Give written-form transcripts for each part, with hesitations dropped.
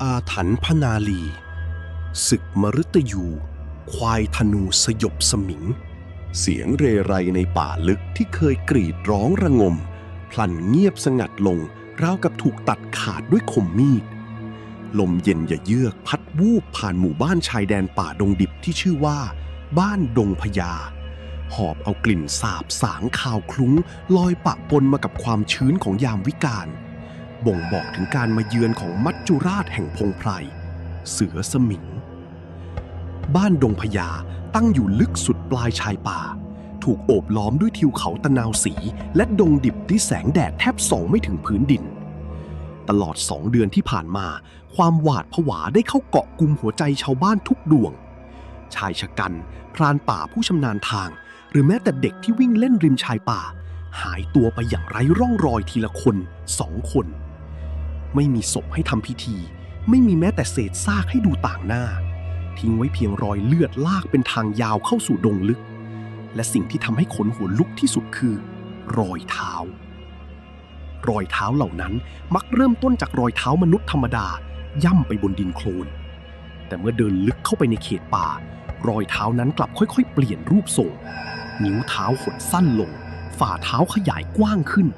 อาถรรพ์พนาลีศึกมฤตยู ควายธนูสยบสมิง เสียงเรไรในป่าลึกที่เคยกรีดร้องระงมพลันเงียบสงัดลงราวกับถูกตัดขาดด้วยคมมีดลมเย็นอย่าเยือกพัดวูบผ่านหมู่บ้านชายแดนป่าดงดิบที่ชื่อว่าบ้านดงพญาหอบเอากลิ่นสาบสางคาวคลุ้งลอยปะปนมากับความชื้นของยามวิกาลบ่งบอกถึงการมาเยือนของมัจจุราชแห่งพงไพรเสือสมิงบ้านดงพญาตั้งอยู่ลึกสุดปลายชายป่าถูกโอบล้อมด้วยทิวเขาตะนาวสีและดงดิบที่แสงแดดแทบส่องไม่ถึงพื้นดินตลอด2 เดือนที่ผ่านมาความหวาดผวาได้เข้าเกาะกุมหัวใจชาวบ้านทุกดวงชายชะกันพรานป่าผู้ชำนาญทางหรือแม้แต่เด็กที่วิ่งเล่นริมชายป่าหายตัวไปอย่างไร้ร่องรอยทีละคน2 คนไม่มีศพให้ทำพิธีไม่มีแม้แต่เศษซากให้ดูต่างหน้าทิ้งไว้เพียงรอยเลือดลากเป็นทางยาวเข้าสู่ดงลึกและสิ่งที่ทำให้ขนหัวลุกที่สุดคือรอยเท้ารอยเท้าเหล่านั้นมักเริ่มต้นจากรอยเท้ามนุษย์ธรรมดาย่ำไปบนดินโคลนแต่เมื่อเดินลึกเข้าไปในเขตป่ารอยเท้านั้นกลับค่อยๆเปลี่ยนรูปทรงนิ้วเท้าหดสั้นลงฝ่าเท้าขยายกว้างขึ้น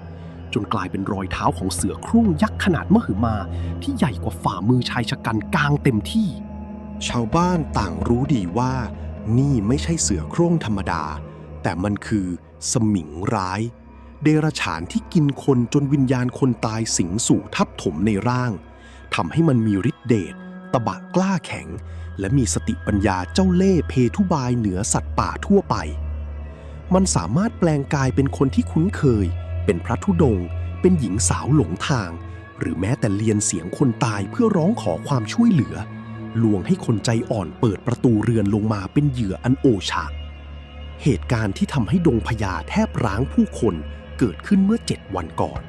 จนกลายเป็นรอยเท้าของเสือโคร่งยักษ์ขนาดมหึมาที่ใหญ่กว่าฝ่ามือชายชะกันกางเต็มที่ชาวบ้านต่างรู้ดีว่านี่ไม่ใช่เสือโคร่งธรรมดาแต่มันคือสมิงร้ายเดรัจฉานที่กินคนจนวิญญาณคนตายสิงสู่ทับถมในร่างทำให้มันมีฤทธิ์เดชตบะกล้าแข็งและมีสติปัญญาเจ้าเล่ห์เพทุบายเหนือสัตว์ป่าทั่วไปมันสามารถแปลงกายเป็นคนที่คุ้นเคยเป็นพระธุดงค์เป็นหญิงสาวหลงทางหรือแม้แต่เลียนเสียงคนตายเพื่อร้องขอความช่วยเหลือลวงให้คนใจอ่อนเปิดประตูเรือนลงมาเป็นเหยื่ออันโอชะเหตุการณ์ที่ทำให้ดงพญาแทบร้างผู้คนเกิดขึ้นเมื่อ7 วันก่อน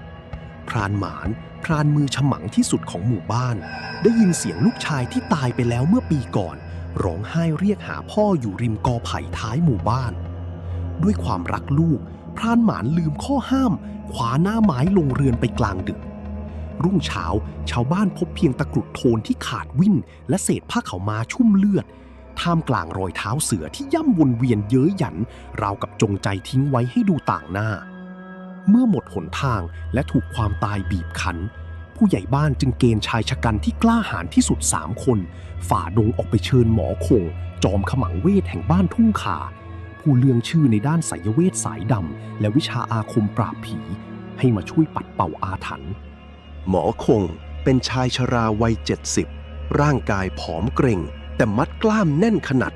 พรานหมานพรานมือฉมังที่สุดของหมู่บ้านได้ยินเสียงลูกชายที่ตายไปแล้วเมื่อปีก่อนร้องไห้เรียกหาพ่ออยู่ริมกอไผ่ท้ายหมู่บ้านด้วยความรักลูกพรานหมานลืมข้อห้ามขวาหน้าไม้ลงเรือนไปกลางดึกรุ่งเช้าชาวบ้านพบเพียงตะกรุดโทนที่ขาดวิ่นและเศษผ้าขาวม้าชุ่มเลือดท่ามกลางรอยเท้าเสือที่ย่ำวนเวียนเย้ยหยันราวกับจงใจทิ้งไว้ให้ดูต่างหน้าเมื่อหมดหนทางและถูกความตายบีบคั้นผู้ใหญ่บ้านจึงเกณฑ์ชายชะกันที่กล้าหาญที่สุด3 คนฝ่าดงออกไปเชิญหมอคงจอมขมังเวทแห่งบ้านทุ่งขาผู้เลืองชื่อในด้านไสยเวทสายดำและวิชาอาคมปราบผีให้มาช่วยปัดเป่าอาถรรพ์หมอคงเป็นชายชราวัย70ร่างกายผอมเกร็งแต่มัดกล้ามแน่นขนาด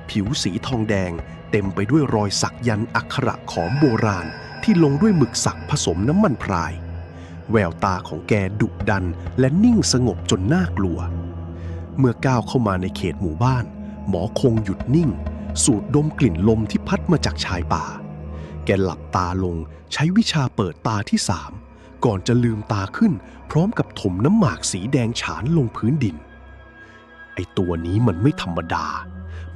ผิวสีทองแดงเต็มไปด้วยรอยสักยันต์อักขระขอมโบราณที่ลงด้วยหมึกสักผสมน้ำมันพรายแววตาของแกดุดันและนิ่งสงบจนน่ากลัวเมื่อก้าวเข้ามาในเขตหมู่บ้านหมอคงหยุดนิ่งสูดดมกลิ่นลมที่พัดมาจากชายป่าแกหลับตาลงใช้วิชาเปิดตาที่3ก่อนจะลืมตาขึ้นพร้อมกับถมน้ำหมากสีแดงฉานลงพื้นดินไอตัวนี้มันไม่ธรรมดา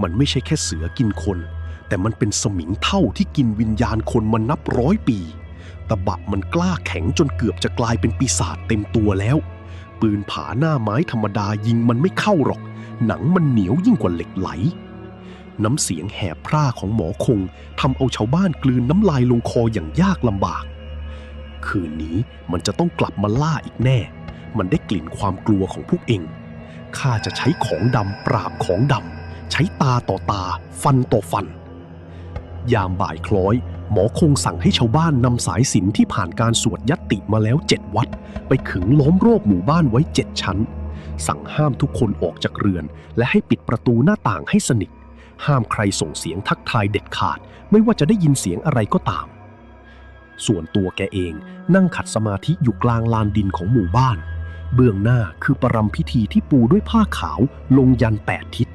มันไม่ใช่แค่เสือกินคนแต่มันเป็นสมิงเท่าที่กินวิญญาณคนมานับ100 ปีตะบะมันกล้าแข็งจนเกือบจะกลายเป็นปีศาจเต็มตัวแล้วปืนผาหน้าไม้ธรรมดายิงมันไม่เข้าหรอกหนังมันเหนียวยิ่งกว่าเหล็กไหลน้ำเสียงแหบพร่าของหมอคงทำเอาชาวบ้านกลืนน้ำลายลงคออย่างยากลำบากคืนนี้มันจะต้องกลับมาล่าอีกแน่มันได้กลิ่นความกลัวของพวกเองข้าจะใช้ของดำปราบของดำใช้ตาต่อตาฟันต่อฟันยามบ่ายคล้อยหมอคงสั่งให้ชาวบ้านนำสายสิญจน์ที่ผ่านการสวดยัตติมาแล้ว7 วัดไปขึงล้อมรอบหมู่บ้านไว้7 ชั้นสั่งห้ามทุกคนออกจากเรือนและให้ปิดประตูหน้าต่างให้สนิทห้ามใครส่งเสียงทักทายเด็ดขาดไม่ว่าจะได้ยินเสียงอะไรก็ตามส่วนตัวแกเองนั่งขัดสมาธิอยู่กลางลานดินของหมู่บ้านเบื้องหน้าคือประรำพิธีที่ปูด้วยผ้าขาวลงยัน8 ทิศ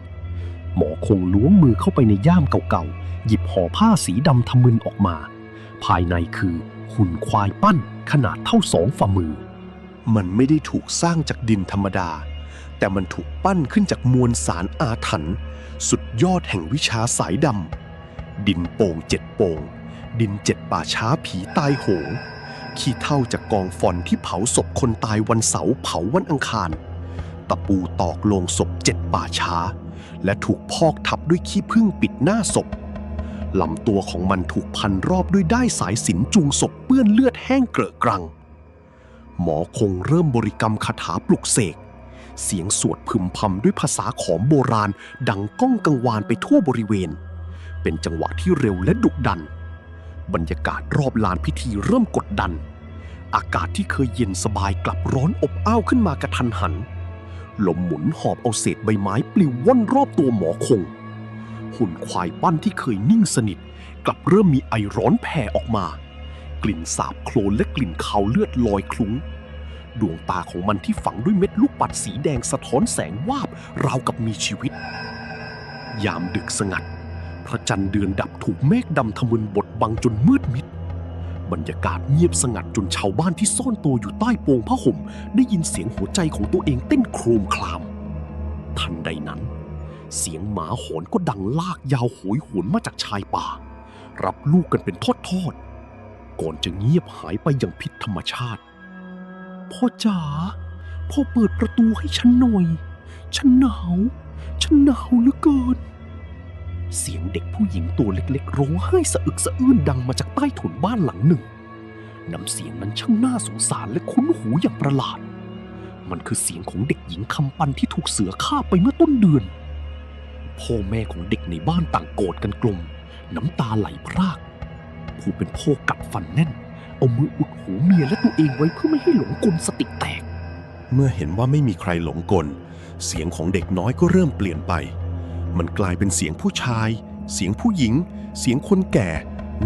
หมอคงล้วงมือเข้าไปในย่ามเก่าๆหยิบห่อผ้าสีดำทะมึนออกมาภายในคือหุ่นควายปั้นขนาดเท่า2 ฝ่ามือมันไม่ได้ถูกสร้างจากดินธรรมดาแต่มันถูกปั้นขึ้นจากมวลสารอาถรรพ์สุดยอดแห่งวิชาสายดำดินโป่ง7 โป่งดิน7 ป่าช้าผีตายโหงขี้เถ้าจากกองฟอนที่เผาศพคนตายวันเสาร์เผาวันอังคาร ตะปูตอกโลงศพ7 ป่าช้าและถูกพอกทับด้วยขี้ผึ้งปิดหน้าศพลำตัวของมันถูกพันรอบด้วยด้ายสายสิญจน์จูงศพเปื้อนเลือดแห้งเกลอะกรังหมอคงเริ่มบริกรรมคาถาปลุกเสกเสียงสวดพึมพำด้วยภาษาขอมโบราณดังก้องกังวานไปทั่วบริเวณเป็นจังหวะที่เร็วและดุดันบรรยากาศรอบลานพิธีเริ่มกดดันอากาศที่เคยเย็นสบายกลับร้อนอบอ้าวขึ้นมากระทันหันลมหมุนหอบเอาเศษใบไม้ปลิวว่อนรอบตัวหมอคงหุ่นควายปั้นที่เคยนิ่งสนิทกลับเริ่มมีไอร้อนแผ่ออกมากลิ่นสาบโคลนและกลิ่นคาวเลือดลอยคลุ้งดวงตาของมันที่ฝังด้วยเม็ดลูกปัดสีแดงสะท้อนแสงวาบราวกับมีชีวิตยามดึกสงัดพระจันทร์เดือนดับถูกเมฆดำทะมึนบดบังจนมืดมิดบรรยากาศเงียบสงัดจนชาวบ้านที่ซ่อนตัวอยู่ใต้โปงผ้าห่มได้ยินเสียงหัวใจของตัวเองเต้นโครมครามทันใดนั้นเสียงหมาหอนก็ดังลากยาวโหยหวนมาจากชายป่ารับลูกกันเป็นทอดๆก่อนจะเงียบหายไปอย่างผิดธรรมชาติพ่อจ๋าพ่อเปิดประตูให้ฉันหน่อยฉันหนาวเหลือเกินเสียงเด็กผู้หญิงตัวเล็กๆร้องไห้สะอึกสะอื้นดังมาจากใต้ถุนบ้านหลังหนึ่งน้ำเสียงนั้นช่างน่าสงสารและคุ้นหูอย่างประหลาดมันคือเสียงของเด็กหญิงคำปันที่ถูกเสือฆ่าไปเมื่อต้นเดือนพ่อแม่ของเด็กในบ้านต่างโกรธกันกลมน้ำตาไหลพรากผู้เป็นพ่อกัดฟันแน่นเอามืออุดหูเมียและตัวเองไว้เพื่อไม่ให้หลงกลสติแตกเมื่อเห็นว่าไม่มีใครหลงกลเสียงของเด็กน้อยก็เริ่มเปลี่ยนไปมันกลายเป็นเสียงผู้ชายเสียงผู้หญิงเสียงคนแก่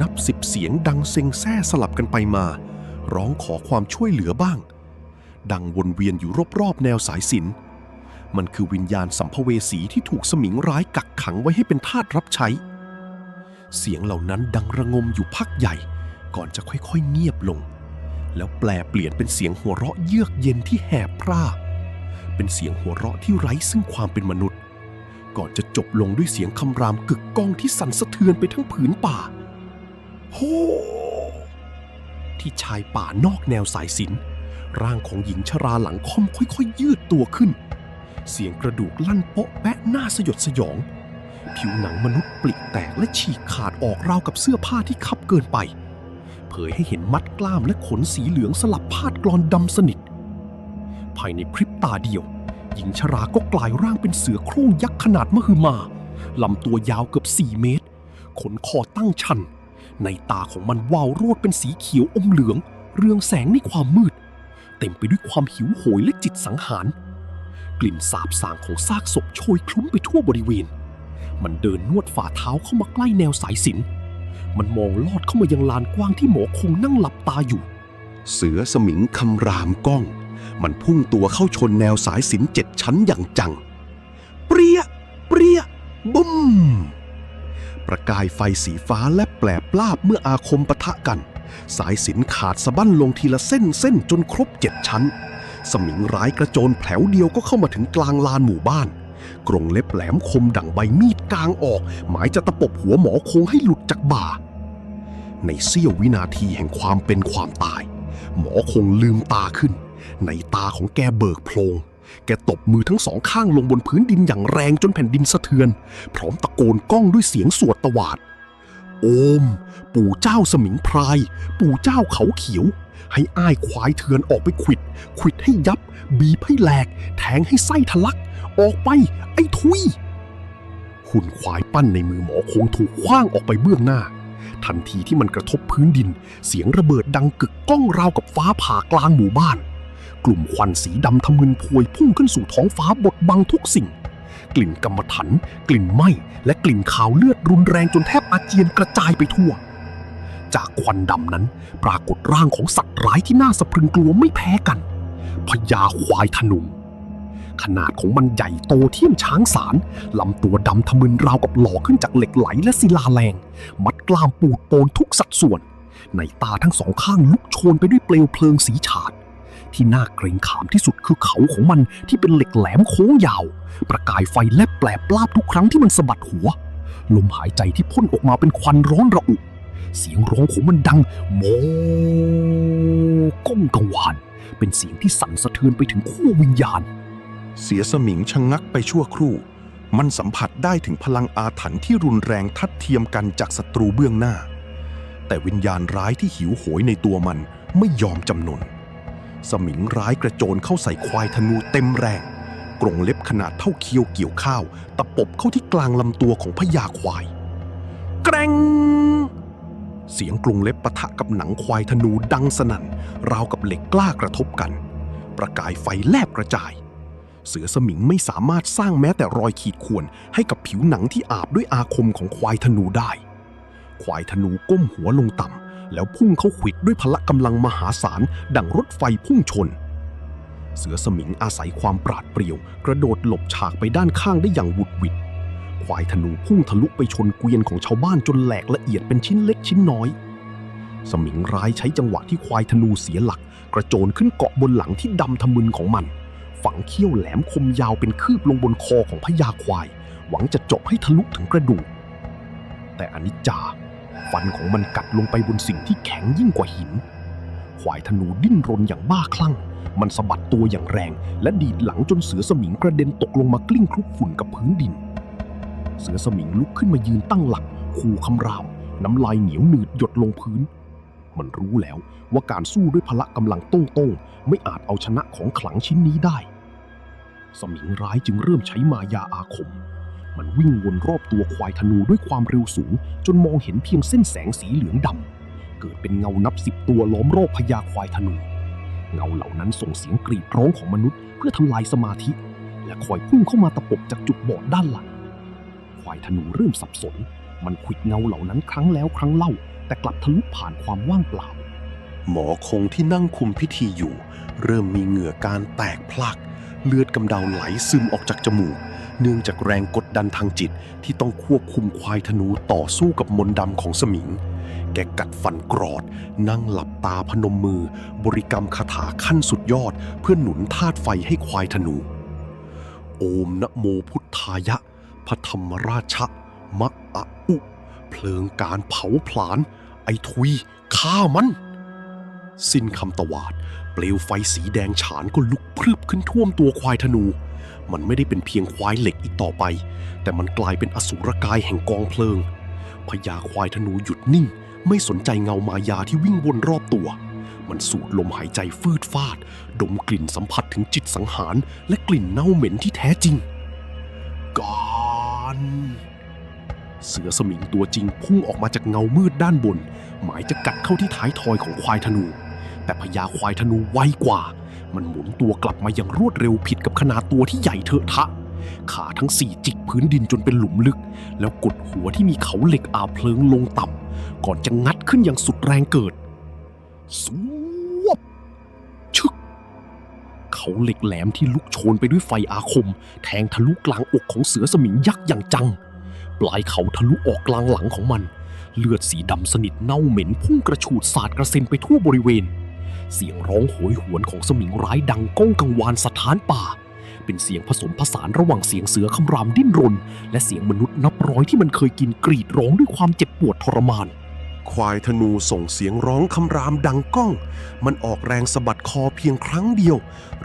นับ10 เสียงดังเซ็งแซ่สลับกันไปมาร้องขอความช่วยเหลือบ้างดังวนเวียนอยู่รอบๆแนวสายสิญจน์มันคือวิญญาณสัมภเวสีที่ถูกสมิงร้ายกักขังไว้ให้เป็นทาสรับใช้เสียงเหล่านั้นดังระงมอยู่พักใหญ่ก่อนจะค่อยๆเงียบลงแล้วแปลเปลี่ยนเป็นเสียงหัวเราะเยือกเย็นที่แหบพร่าเป็นเสียงหัวเราะที่ไร้ซึ่งความเป็นมนุษย์ก่อนจะจบลงด้วยเสียงคำรามกึกก้องที่สั่นสะเทือนไปทั้งผืนป่าโฮที่ชายป่านอกแนวสายสิญจน์ร่างของหญิงชราหลังค่อมค่อยๆยืดตัวขึ้นเสียงกระดูกลั่นโป๊ะแปะหน้าสยดสยองผิวหนังมนุษย์ปลิแตกและฉีกขาดออกราวกับเสื้อผ้าที่คับเกินไปเผยให้เห็นมัดกล้ามและขนสีเหลืองสลับพาดกลอนดำสนิทภายในพริบตาเดียวหญิงชราก็กลายร่างเป็นเสือโคร่งยักษ์ขนาดมหึมาลำตัวยาวเกือบ4 เมตรขนคอตั้งชันในตาของมันวาวโรจน์เป็นสีเขียวอมเหลืองเรืองแสงในความมืดเต็มไปด้วยความหิวโหยและจิตสังหารกลิ่นสาบสางของซากศพโชยคลุ้งไปทั่วบริเวณมันเดินนวดฝ่าเท้าเข้ามาใกล้แนวสายสิญจน์มันมองลอดเข้ามายังลานกว้างที่หมอคงนั่งหลับตาอยู่เสือสมิงคำรามก้องมันพุ่งตัวเข้าชนแนวสายสิญจน์7 ชั้นอย่างจังเปรี้ยบุ้มประกายไฟสีฟ้าและแปลปลาบเมื่ออาคมปะทะกันสายสิญจน์ขาดสะบั้นลงทีละเส้นจนครบ7 ชั้นสมิงร้ายกระโจนแผลวเดียวก็เข้ามาถึงกลางลานหมู่บ้านกรงเล็บแหลมคมดั่งใบมีดกางออกหมายจะตะปบหัวหมอคงให้หลุดจากบ่าในเสี้ยววินาทีแห่งความเป็นความตายหมอคงลืมตาขึ้นในตาของแกเบิกโพลงแกตบมือทั้ง2 ข้างลงบนพื้นดินอย่างแรงจนแผ่นดินสะเทือนพร้อมตะโกนก้องด้วยเสียงสวดตวาดโอมปู่เจ้าสมิงพรายปู่เจ้าเขาเขียวให้อ้ายควายเถือนออกไปขวิดให้ยับบีบให้แหลกแทงให้ไส้ทะลักออกไปไอ้ทุยหุ่นควายปั้นในมือหมอคงถูกขว้างออกไปเบื้องหน้าทันทีที่มันกระทบพื้นดินเสียงระเบิดดังกึกก้องราวกับฟ้าผ่ากลางหมู่บ้านกลุ่มควันสีดำทะมึนพวยพุ่งขึ้นสู่ท้องฟ้าบดบังทุกสิ่งกลิ่นกำมะถันกลิ่นไหม้และกลิ่นขาวเลือดรุนแรงจนแทบอาเจียนกระจายไปทั่วจากควันดำนั้นปรากฏร่างของสัตว์ร้ายที่น่าสะพรึงกลัวไม่แพ้กันพญาควายธนูขนาดของมันใหญ่โตเทียมช้างสารลำตัวดำทะมึนราวกับหล่อขึ้นจากเหล็กไหลและศิลาแรงมัดกล้ามปูดโปนทุกสัดส่วนในตาทั้ง2 ข้างลุกโชนไปด้วยเปลวเพลิงสีฉาดที่น่าเกรงขามที่สุดคือเขาของมันที่เป็นเหล็กแหลมโค้งยาวประกายไฟแลบแปลปลาบทุกครั้งที่มันสะบัดหัวลมหายใจที่พ่นออกมาเป็นควันร้อนระอุเสียงร้องของมันดังโมก้องกังวานเป็นเสียงที่สั่นสะเทือนไปถึงขั้ววิญญาณ เสียสมิงชะงักไปชั่วครู่มันสัมผัสได้ถึงพลังอาถรรพ์ที่รุนแรงทัดเทียมกันจากศัตรูเบื้องหน้าแต่วิญญาณร้ายที่หิวโหยในตัวมันไม่ยอมจำนนสมิงร้ายกระโจนเข้าใส่ควายธนูเต็มแรงกรงเล็บขนาดเท่าเคียวเกี่ยวข้าวตะปบเข้าที่กลางลำตัวของพญาควายแกร่งเสียงกรงเล็บปะทะกับหนังควายธนูดังสนั่นราวกับเหล็กกล้ากระทบกันประกายไฟแลบกระจายเสือสมิงไม่สามารถสร้างแม้แต่รอยขีดข่วนให้กับผิวหนังที่อาบด้วยอาคมของควายธนูได้ควายธนูก้มหัวลงต่ำแล้วพุ่งเข้าขวิดด้วยพละกำลังมหาศาลดั่งรถไฟพุ่งชนเสือสมิงอาศัยความปราดเปรียวกระโดดหลบฉากไปด้านข้างได้อย่างหวุดหวิดควายธนูพุ่งทะลุไปชนเกวียนของชาวบ้านจนแหลกละเอียดเป็นชิ้นเล็กชิ้นน้อยสมิงร้ายใช้จังหวะที่ควายธนูเสียหลักกระโจนขึ้นเกาะบนหลังที่ดำทะมึนของมันฝังเขี้ยวแหลมคมยาวเป็นคืบลงบนคอของพญาควายหวังจะเจาะให้ทะลุถึงกระดูกแต่อนิจจาฟันของมันกัดลงไปบนสิ่งที่แข็งยิ่งกว่าหินควายธนูดิ้นรนอย่างบ้าคลั่งมันสะบัดตัวอย่างแรงและดีดหลังจนเสือสมิงกระเด็นตกลงมากลิ้งคลุกฝุ่นกับพื้นดินเสือสมิงลุกขึ้นมายืนตั้งหลักขู่คำรามน้ำลายเหนียวหนืดหยดลงพื้นมันรู้แล้วว่าการสู้ด้วยพละกำลังโต้งๆไม่อาจเอาชนะของขลังชิ้นนี้ได้สมิงร้ายจึงเริ่มใช้มายาอาคมมันวิ่งวนรอบตัวควายธนูด้วยความเร็วสูงจนมองเห็นเพียงเส้นแสงสีเหลืองดำเกิดเป็นเงานับ10ตัวล้อมรอบพญาควายธนูเงาเหล่านั้นส่งเสียงกรีดร้องของมนุษย์เพื่อทำลายสมาธิและคอยพุ่งเข้ามาตะปบจากจุดบอดด้านหลังควายธนูเริ่มสับสนมันขวิดเงาเหล่านั้นครั้งแล้วครั้งเล่าแต่กลับทะลุผ่านความว่างเปล่าหมอคงที่นั่งคุมพิธีอยู่เริ่มมีเหงื่อการแตกพลักเลือดกำเดาไหลซึมออกจากจมูกเนื่องจากแรงกดดันทางจิตที่ต้องควบคุมควายธนูต่อสู้กับมนต์ดำของสมิงแกกัดฟันกรอดนั่งหลับตาพนมมือบริกรรมคาถาขั้นสุดยอดเพื่อหนุนธาตุไฟให้ควายธนูโอมนะโมพุทธายะพระธรรมราชะมะอะอุเพลิงการเผาผลาญไอ้ทุยฆ่ามันสิ้นคำตวาดเปลวไฟสีแดงฉานก็ลุกพรึบขึ้นท่วมตัวควายธนูมันไม่ได้เป็นเพียงควายเหล็กอีกต่อไปแต่มันกลายเป็นอสูรกายแห่งกองเพลิงพญาควายธนูหยุดนิ่งไม่สนใจเงามายาที่วิ่งวนรอบตัวมันสูดลมหายใจฟืดฟาดดมกลิ่นสัมผัสถึงจิตสังหารและกลิ่นเน่าเหม็นที่แท้จริงการเสือสมิงตัวจริงพุ่งออกมาจากเงามืดด้านบนหมายจะกัดเข้าที่ท้ายทอยของควายธนูแต่พญาควายธนูไวกว่ามันหมุนตัวกลับมาอย่างรวดเร็วผิดกับขนาดตัวที่ใหญ่เถอะทะขาทั้ง4จิกพื้นดินจนเป็นหลุมลึกแล้วกดหัวที่มีเขาเหล็กอาเพลิงลงต่ำก่อนจะงัดขึ้นอย่างสุดแรงเกิดสวบชึกเขาเหล็กแหลมที่ลุกโชนไปด้วยไฟอาคมแทงทะลุกลางอกของเสือสมิงยักษ์อย่างจังปลายเขาทะลุออกกลางหลังของมันเลือดสีดำสนิทเน่าเหม็นพุ่งกระฉูดสาดกระเซ็นไปทั่วบริเวณเสียงร้องโหยหวนของสมิงร้ายดังก้องกังวานสถานป่าเป็นเสียงผสมผสานระหว่างเสียงเสือคำรามดิ้นรนและเสียงมนุษย์นับร้อยที่มันเคยกินกรีดร้องด้วยความเจ็บปวดทรมานควายธนูส่งเสียงร้องคำรามดังก้องมันออกแรงสะบัดคอเพียงครั้งเดียว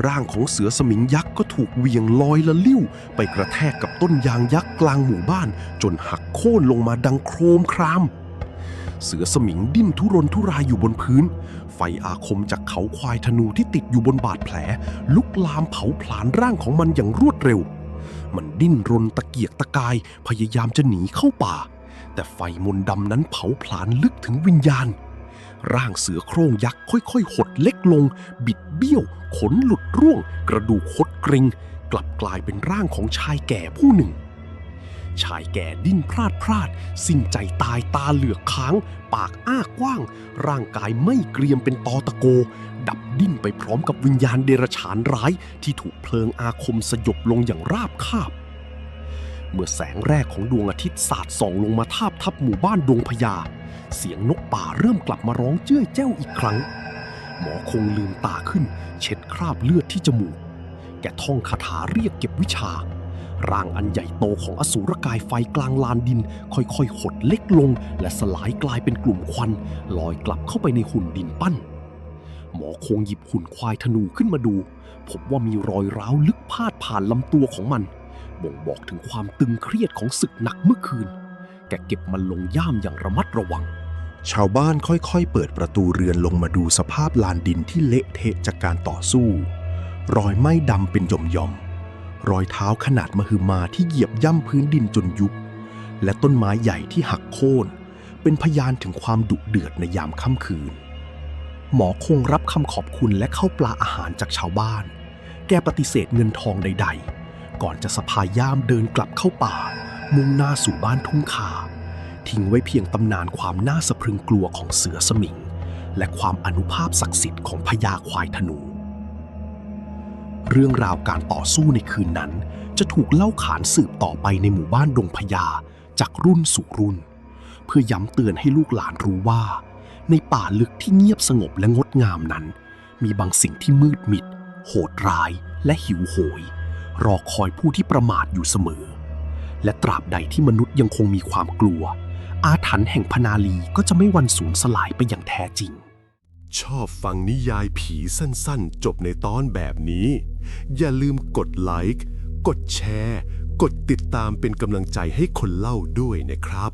ร่างของเสือสมิงยักษ์ก็ถูกเหวี่ยงลอยละลิ้วไปกระแทกกับต้นยางยักษ์กลางหมู่บ้านจนหักโค่นลงมาดังโครมครามเสือสมิงดิ้นทุรนทุรายอยู่บนพื้นไฟอาคมจากเขาควายธนูที่ติดอยู่บนบาดแผลลุกลามเผาผลาญร่างของมันอย่างรวดเร็วมันดิ้นรนตะเกียกตะกายพยายามจะหนีเข้าป่าแต่ไฟมนต์ดำนั้นเผาผลาญลึกถึงวิญญาณร่างเสือโคร่งยักษ์ค่อยๆหดเล็กลงบิดเบี้ยวขนหลุดร่วงกระดูกคดเกร็งกลับกลายเป็นร่างของชายแก่ผู้หนึ่งชายแก่ดิ้นพลาดสิ้นใจตายตาเหลือกค้างปากอ้ากว้างร่างกายไม่เกรียมเป็นตอตะโกดับดิ้นไปพร้อมกับวิญญาณเดรัจฉานร้ายที่ถูกเพลิงอาคมสยบลงอย่างราบคาบเมื่อแสงแรกของดวงอาทิตย์สาดส่องลงมาทาบทับหมู่บ้านดงพญาเสียงนกป่าเริ่มกลับมาร้องเจ้ยแจ้วอีกครั้งหมอคงลืมตาขึ้นเช็ดคราบเลือดที่จมูกแกท่องคาถาเรียกเก็บวิชาร่างอันใหญ่โตของอสูรกายไฟกลางลานดินค่อยๆหดเล็กลงและสลายกลายเป็นกลุ่มควันลอยกลับเข้าไปในหุ่นดินปั้น หมอคงหยิบหุ่นควายธนูขึ้นมาดูพบว่ามีรอยร้าวลึกพาดผ่านลำตัวของมันบ่งบอกถึงความตึงเครียดของศึกหนักเมื่อคืนแกเก็บมันลงย่ามอย่างระมัดระวังชาวบ้านค่อยๆเปิดประตูเรือนลงมาดูสภาพลานดินที่เละเทะจากการต่อสู้รอยไหม้ดำเป็นหย่อมๆรอยเท้าขนาดมหึมาที่เหยียบย่ำพื้นดินจนยุบและต้นไม้ใหญ่ที่หักโค่นเป็นพยานถึงความดุเดือดในยามค่ำคืนหมอคงรับคำขอบคุณและข้าวปลาอาหารจากชาวบ้านแกปฏิเสธเงินทองใดๆก่อนจะสะพายย่ามเดินกลับเข้าป่ามุ่งหน้าสู่บ้านทุ่งคาทิ้งไว้เพียงตำนานความน่าสะพรึงกลัวของเสือสมิงและความอานุภาพศักดิ์สิทธิ์ของพญาควายธนูเรื่องราวการต่อสู้ในคืนนั้นจะถูกเล่าขานสืบต่อไปในหมู่บ้านดงพญาจากรุ่นสู่รุ่นเพื่อย้ำเตือนให้ลูกหลานรู้ว่าในป่าลึกที่เงียบสงบและงดงามนั้นมีบางสิ่งที่มืดมิดโหดร้ายและหิวโหยรอคอยผู้ที่ประมาทอยู่เสมอและตราบใดที่มนุษย์ยังคงมีความกลัวอาถรรพ์แห่งพนาลีก็จะไม่วันสูญสลายไปอย่างแท้จริงชอบฟังนิยายผีสั้นๆจบในตอนแบบนี้อย่าลืมกดไลค์กดแชร์กดติดตามเป็นกำลังใจให้คนเล่าด้วยนะครับ